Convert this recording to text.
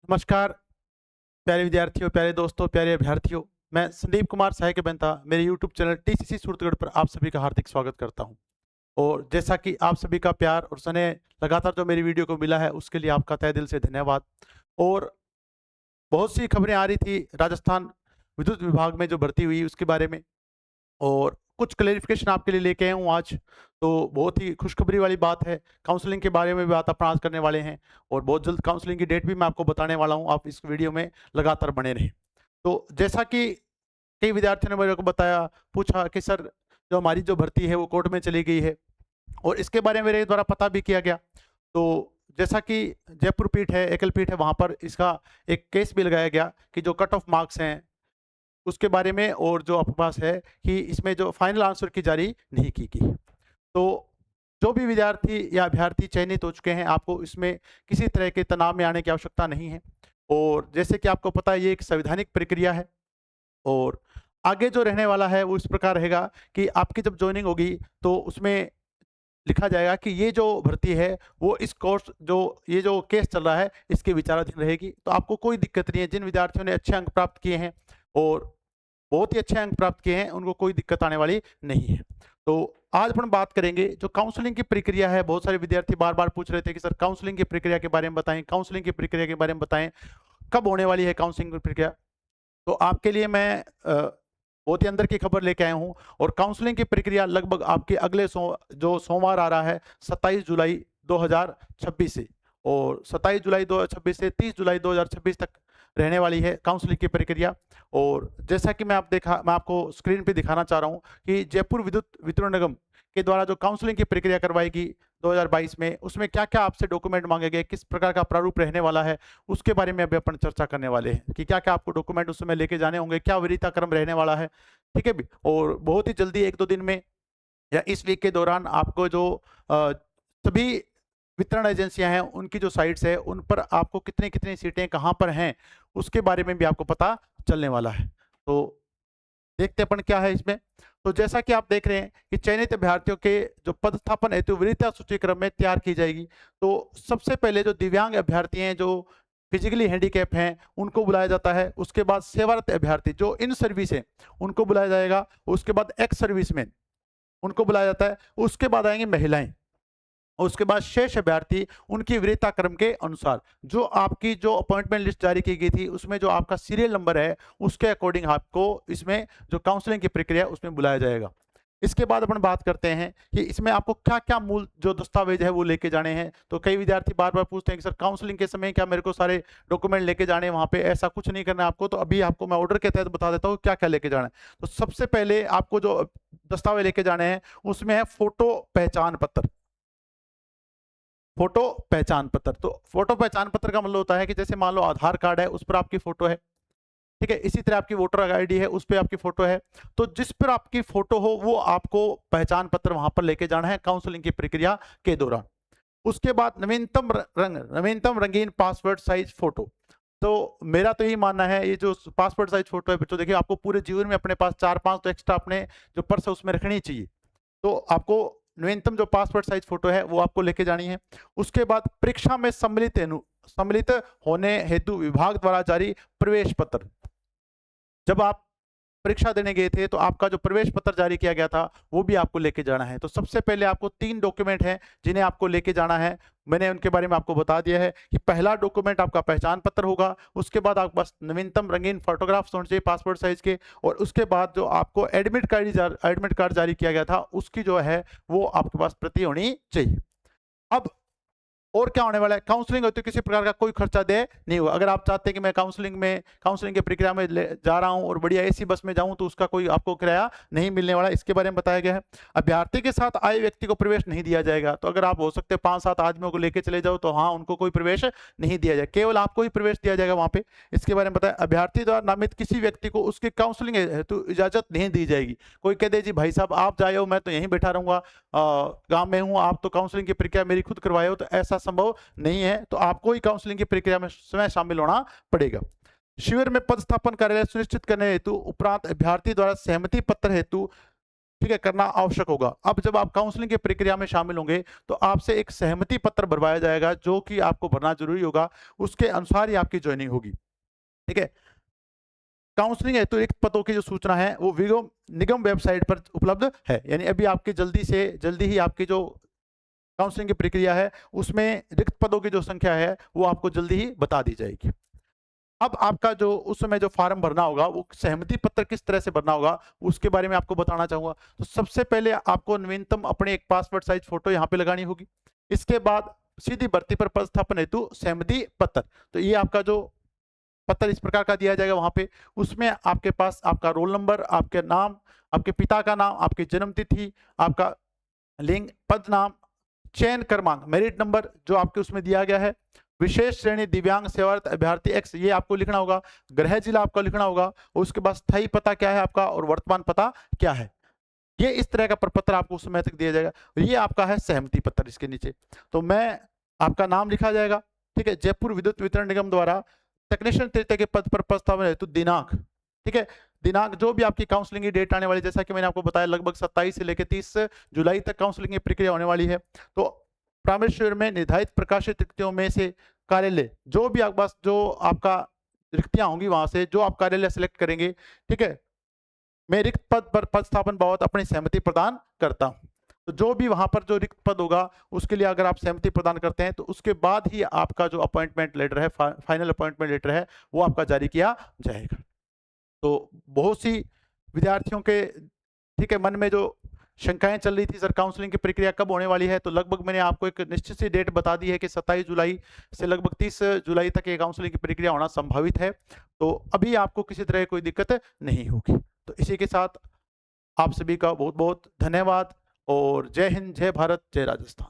नमस्कार प्यारे विद्यार्थियों, प्यारे दोस्तों, प्यारे अभ्यर्थियों। मैं संदीप कुमार सहायक अभियंता मेरे यूट्यूब चैनल टीसीसी सूरतगढ़ पर आप सभी का हार्दिक स्वागत करता हूं। और जैसा कि आप सभी का प्यार और स्नेह लगातार जो मेरी वीडियो को मिला है उसके लिए आपका तहे दिल से धन्यवाद। और बहुत सी खबरें आ रही थी राजस्थान विद्युत विभाग में जो भर्ती हुई उसके बारे में, और कुछ क्लेरिफिकेशन आपके लिए लेके आया हूँ आज। तो बहुत ही खुशखबरी वाली बात है। काउंसलिंग के बारे में भी बात अपना आज करने वाले हैं और बहुत जल्द काउंसलिंग की डेट भी मैं आपको बताने वाला हूँ। आप इस वीडियो में लगातार बने रहें। तो जैसा कि कई विद्यार्थियों ने मेरे को बताया, पूछा कि सर जो हमारी जो भर्ती है वो कोर्ट में चली गई है, और इसके बारे में मेरे द्वारा पता भी किया गया। तो जैसा कि जयपुर पीठ है, एकल पीठ है, वहाँ पर इसका एक केस भी लगाया गया कि जो कट ऑफ मार्क्स हैं उसके बारे में, और जो आपके पास है कि इसमें जो फाइनल आंसर की जारी नहीं की गई। तो जो भी विद्यार्थी या अभ्यर्थी चयनित हो चुके हैं, आपको इसमें किसी तरह के तनाव में आने की आवश्यकता नहीं है। और जैसे कि आपको पता है ये एक संवैधानिक प्रक्रिया है, और आगे जो रहने वाला है वो इस प्रकार रहेगा कि आपकी जब ज्वाइनिंग होगी तो उसमें लिखा जाएगा कि ये जो भर्ती है वो इस कोर्स जो ये जो केस चल रहा है इसके विचाराधीन रहेगी। तो आपको कोई दिक्कत नहीं है। जिन विद्यार्थियों ने अच्छे अंक प्राप्त किए हैं और बहुत ही अच्छे अंक प्राप्त किए हैं उनको कोई दिक्कत आने वाली नहीं है। तो आज अपन बात करेंगे जो काउंसलिंग की प्रक्रिया है। बहुत सारे विद्यार्थी बार बार पूछ रहे थे कि सर काउंसलिंग की प्रक्रिया के बारे में बताएं, काउंसलिंग की प्रक्रिया के बारे में बताएं, कब होने वाली है काउंसलिंग की प्रक्रिया। तो आपके लिए मैं बहुत ही अंदर की खबर लेके आया हूँ। और काउंसलिंग की प्रक्रिया लगभग आपके अगले जो सोमवार आ रहा है 27 जुलाई 2026 से, और 27 जुलाई 2026 से 30 जुलाई 2026 तक रहने वाली है काउंसलिंग की प्रक्रिया। और जैसा कि मैं आपको स्क्रीन पे दिखाना चाह रहा हूँ कि जयपुर विद्युत वितरण निगम के द्वारा जो काउंसलिंग की प्रक्रिया करवाएगी 2022 में, उसमें क्या क्या आपसे डॉक्यूमेंट मांगे गए, किस प्रकार का प्रारूप रहने वाला है, उसके बारे में अभी अपन चर्चा करने वाले हैं कि क्या क्या आपको डॉक्यूमेंट उसमें लेके जाने होंगे, क्या वरीयता क्रम रहने वाला है। ठीक है भी। और बहुत ही जल्दी 1-2 दिन में या इस वीक के दौरान आपको जो सभी वितरण एजेंसियां हैं उनकी जो साइट्स है उन पर आपको कितनी कितनी सीटें कहाँ पर हैं उसके बारे में भी आपको पता चलने वाला है। तो देखते अपन क्या है इसमें। तो जैसा कि आप देख रहे हैं कि चयनित अभ्यर्थियों के जो पदस्थापन हेतु वरीयता सूची क्रम में तैयार की जाएगी। तो सबसे पहले जो दिव्यांग अभ्यर्थी हैं, जो फिजिकली हैंडीकैप हैं, उनको बुलाया जाता है। उसके बाद सेवारत अभ्यर्थी जो इन सर्विस है उनको बुलाया जाएगा। उसके बाद एक्स सर्विसमैन उनको बुलाया जाता है। उसके बाद आएंगे महिलाएं। उसके बाद शेष अभ्यर्थी उनकी वरीयता क्रम के अनुसार जो आपकी जो अपॉइंटमेंट लिस्ट जारी की गई थी उसमें जो आपका सीरियल नंबर है उसके अकॉर्डिंग आपको इसमें जो काउंसलिंग की प्रक्रिया उसमें बुलाया जाएगा। इसके बाद अपन बात करते हैं कि इसमें आपको क्या क्या मूल जो दस्तावेज है वो लेके जाने हैं। तो कई विद्यार्थी बार बार पूछते हैं कि सर काउंसलिंग के समय क्या मेरे को सारे डॉक्यूमेंट लेके जाने हैं वहां पे। ऐसा कुछ नहीं करना है आपको। तो अभी आपको मैं ऑर्डर के तहत बता देता हूँ क्या क्या लेके जाना है। तो सबसे पहले आपको जो दस्तावेज लेके जाने हैं उसमें है फोटो पहचान पत्र। फोटो पहचान पत्र। तो फोटो पहचान पत्र का मतलब होता है कि जैसे मान लो आधार कार्ड है उस पर आपकी फोटो है, ठीक है। इसी तरह आपकी वोटर आईडी है उस पर आपकी फोटो है। तो जिस पर आपकी फोटो हो वो आपको पहचान पत्र वहां पर लेके जाना है काउंसलिंग की प्रक्रिया के दौरान। उसके बाद नवीनतम रंगीन पासवर्ड साइज फोटो। तो मेरा तो यही मानना है ये जो पासपोर्ट साइज फोटो है बच्चों, देखिए आपको पूरे जीवन में अपने पास 4-5 तो एक्स्ट्रा अपने जो पर्स है उसमें रखनी चाहिए। तो आपको न्यूनतम जो पासपोर्ट साइज फोटो है वो आपको लेके जानी है। उसके बाद परीक्षा में सम्मिलित होने हेतु विभाग द्वारा जारी प्रवेश पत्र। जब आप परीक्षा देने गए थे तो आपका जो प्रवेश पत्र जारी किया गया था वो भी आपको लेके जाना है। तो सबसे पहले आपको 3 डॉक्यूमेंट हैं जिन्हें आपको लेके जाना है। मैंने उनके बारे में आपको बता दिया है कि पहला डॉक्यूमेंट आपका पहचान पत्र होगा। उसके बाद आपके पास नवीनतम रंगीन फोटोग्राफ्स होने चाहिए पासपोर्ट साइज के। और उसके बाद जो आपको एडमिट कार्ड जारी किया गया था उसकी जो है वो आपके पास प्रति होनी चाहिए। अब और क्या होने वाला है, काउंसलिंग होती है किसी प्रकार का कोई खर्चा दे नहीं हुआ। अगर आप चाहते हैं कि मैं काउंसलिंग की प्रक्रिया में जा रहा हूं और बढ़िया एसी बस में जाऊं तो उसका कोई आपको किराया नहीं मिलने वाला, इसके बारे में बताया गया है। अभ्यर्थी के साथ आए व्यक्ति को प्रवेश नहीं दिया जाएगा। तो अगर आप हो सकते 5-7 आदमियों को लेकर चले जाओ तो हाँ उनको कोई प्रवेश नहीं दिया जाएगा, केवल आपको ही प्रवेश दिया जाएगा वहां पे। इसके बारे में बताया अभ्यर्थी द्वारा नामित किसी व्यक्ति को उसकी काउंसलिंग हेतु इजाजत नहीं दी जाएगी। कोई कह दे जी भाई साहब आप जाए हो मैं तो यहीं बैठा रहूंगा, गांव में हूं, आप तो काउंसलिंग की प्रक्रिया मेरी खुद करवाए हो, तो ऐसा संभव नहीं है। तो आपको ही काउंसलिंग की प्रक्रिया में स्वयं शामिल होना पड़ेगा। शिविर में पदस्थापन कार्यालय सुनिश्चित करने हेतु उपरांत अभ्यर्थी द्वारा सहमति पत्र हेतु ठीक है, करना आवश्यक होगा। अब जब आप काउंसलिंग की प्रक्रिया में शामिल होंगे तो आपसे एक सहमति पत्र भरवाया जाएगा जो कि आपको भरना जरूरी होगा, उसके अनुसार ही आपकी ज्वाइनिंग होगी। ठीक है, काउंसलिंग हेतु रिक्त पदों की जो सूचना है वो निगम वेबसाइट पर उपलब्ध है, यानी अभी आपकी जल्दी ही आपकी जो काउंसलिंग की प्रक्रिया है उसमें रिक्त पदों की जो संख्या है वो आपको जल्दी ही बता दी जाएगी। अब आपका जो उस समय जो फॉर्म भरना होगा वो सहमति पत्र किस तरह से भरना होगा उसके बारे में आपको बताना चाहूंगा। तो सबसे पहले आपको नवीनतम अपने एक पासपोर्ट साइज फोटो यहाँ पे लगानी होगी। इसके बाद सीधी भर्ती पर पदस्थापन हेतु सहमति पत्र, तो ये आपका जो पत्र इस प्रकार का दिया जाएगा वहां पे, उसमें आपके पास आपका रोल नंबर, आपके नाम, आपके पिता का नाम, आपकी जन्म तिथि, आपका लिंग, पद नाम, चयन क्रमांक, मेरिट नंबर जो आपके उसमें दिया गया है, विशेष श्रेणी दिव्यांग सेवारत अभ्यर्थी एक्स ये आपको लिखना होगा, गृह जिला आपका लिखना होगा, और उसके बाद स्थायी पता क्या है आपका और वर्तमान पता क्या है। ये इस तरह का प्रपत्र आपको उस समय तक दिया जाएगा। ये आपका है सहमति पत्र। इसके नीचे तो मैं आपका नाम लिखा जाएगा, ठीक है, जयपुर विद्युत वितरण निगम द्वारा टेक्नीशियन तृतीय के पद पर प्रस्ताव हेतु दिनांक, ठीक है, दिनांक जो भी आपकी काउंसलिंग की डेट आने वाली, जैसा कि मैंने आपको बताया लगभग 27 से लेकर 30 जुलाई तक काउंसलिंग की प्रक्रिया होने वाली है। तो प्राइमरी शिविर में निर्धारित प्रकाशित रिक्तियों में से कार्यालय जो भी आपके पास जो आपका रिक्तियां होंगी वहां से जो आप कार्यालय सेलेक्ट करेंगे, ठीक है, मैं रिक्त पद पर पदस्थापन बाबत अपनी सहमति प्रदान करता हूं। तो जो भी वहां पर जो रिक्त पद होगा उसके लिए अगर आप सहमति प्रदान करते हैं तो उसके बाद ही आपका जो अपॉइंटमेंट लेटर है, फाइनल अपॉइंटमेंट लेटर है, वो आपका जारी किया जाएगा। तो बहुत सी विद्यार्थियों के, ठीक है, मन में जो शंकाएं चल रही थी सर काउंसलिंग की प्रक्रिया कब होने वाली है, तो लगभग मैंने आपको एक निश्चित सी डेट बता दी है कि 27 जुलाई से लगभग 30 जुलाई तक ये काउंसलिंग की प्रक्रिया होना संभावित है। तो अभी आपको किसी तरह कोई दिक्कत नहीं होगी। तो इसी के साथ आप सभी का बहुत बहुत धन्यवाद और जय हिंद, जय भारत, जय राजस्थान।